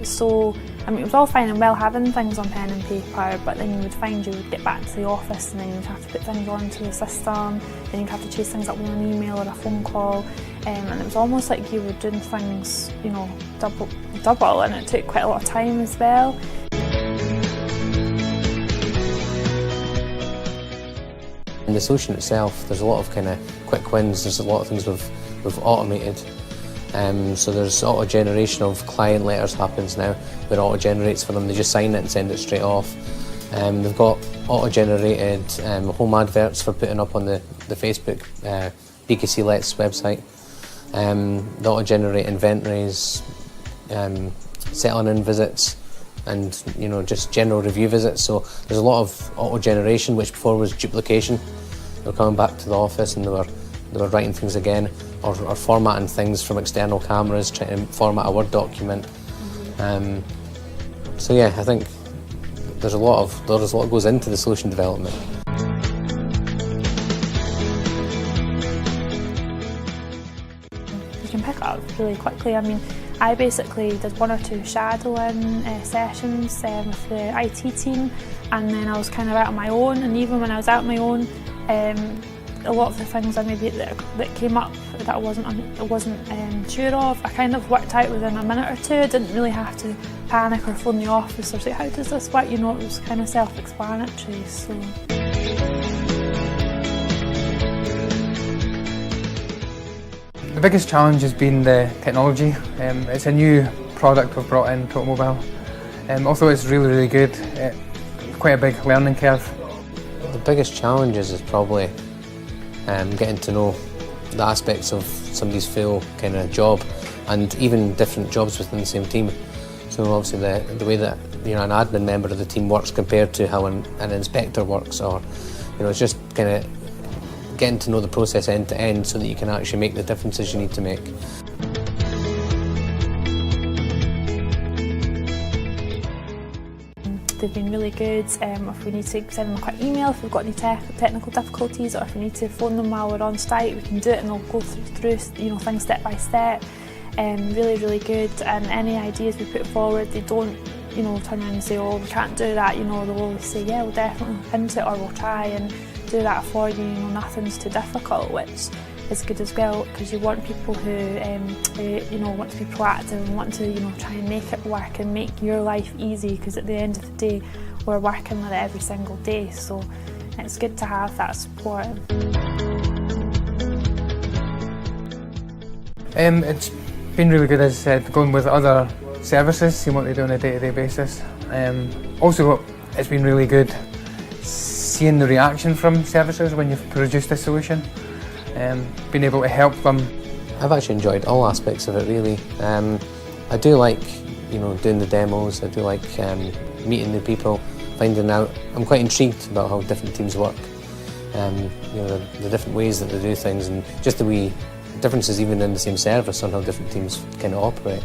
was so, I mean, it was all fine and well having things on pen and paper, but then you would find you would get back to the office and then you'd have to put things onto the system, then you'd have to chase things up with an email or a phone call, and it was almost like you were doing things, you know, double, and it took quite a lot of time as well. In the solution itself, there's a lot of kind of quick wins. There's a lot of things we've automated. So there's auto-generation of client letters happens now, where it auto-generates for them. They just sign it and send it straight off. They've got auto-generated home adverts for putting up on the Facebook BKC Let's website. They auto-generate inventories, settling in visits, and you know, just general review visits. So there's a lot of auto-generation, which before was duplication. They were coming back to the office and they were writing things again, or formatting things from external cameras, trying to format a Word document. So yeah, I think there's a lot goes into the solution development. You can pick it up really quickly. I mean, I basically did 1 or 2 shadowing sessions with the IT team, and then I was kind of out on my own, and even when I was out on my own, a lot of the things that came up that I wasn't sure of, I kind of worked out within a minute or two. I didn't really have to panic or phone the office or say, how does this work? You know, it was kind of self-explanatory. So. The biggest challenge has been the technology. It's a new product we've brought in to Automobile. Also, it's really good. Quite a big learning curve. The biggest challenges is probably getting to know the aspects of somebody's full kind of job, and even different jobs within the same team. So obviously the way that, you know, an admin member of the team works compared to how an inspector works, or you know, it's just kind of getting to know the process end to end so that you can actually make the differences you need to make. They've been really good. If we need to send them a quick email, if we've got any technical difficulties, or if we need to phone them while we're on site, we can do it, and they'll go through you know, things step by step. Really good. And any ideas we put forward, they don't, you know, turn around and say, oh, we can't do that. You know, they'll always say, yeah, we'll definitely look into it, or we'll try and do that for you. You know, nothing's too difficult, which is good as well, because you want people who you know, want to be proactive and want to, you know, try and make it work and make your life easy, because at the end of the day we're working with it every single day, so it's good to have that support. It's been really good, as I said, going with other services, seeing what they do on a day-to-day basis. Also, it's been really good seeing the reaction from services when you've produced a solution. Being able to help them. I've actually enjoyed all aspects of it, really. I do like, you know, doing the demos. I do like meeting the people, finding out. I'm quite intrigued about how different teams work. You know, the different ways that they do things, and just the wee differences even in the same service on how different teams kind of operate.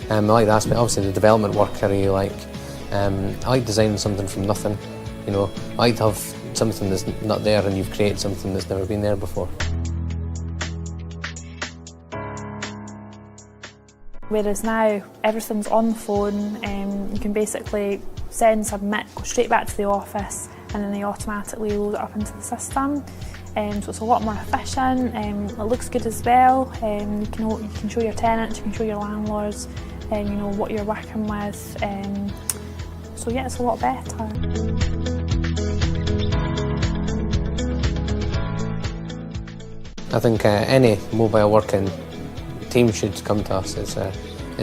I like the aspect. Obviously, the development work I really like. I like designing something from nothing. You know, I like to have something that's not there and you've created something that's never been there before. Whereas now, everything's on the phone, you can basically send, submit, go straight back to the office, and then they automatically load it up into the system. So it's a lot more efficient, it looks good as well. You can show your tenants, you can show your landlords, you know, what you're working with. So yeah, it's a lot better. I think any mobile working team should come to us. It's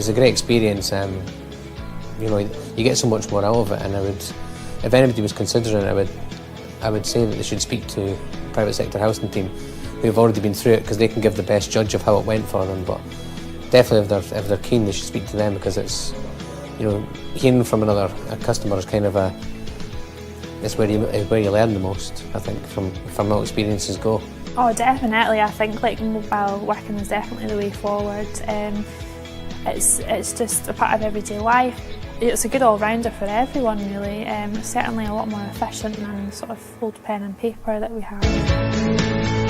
a great experience. You know, you get so much more out of it, and if anybody was considering it, I would say that they should speak to private sector housing team who've already been through it, because they can give the best judge of how it went for them. But definitely, if they're keen, they should speak to them, because it's, you know, hearing from a customer is kind of it's where you learn the most, I think, from how experiences go. Oh, definitely. I think like mobile working is definitely the way forward. It's just a part of everyday life. It's a good all-rounder for everyone, really. It's certainly a lot more efficient than sort of old pen and paper that we have.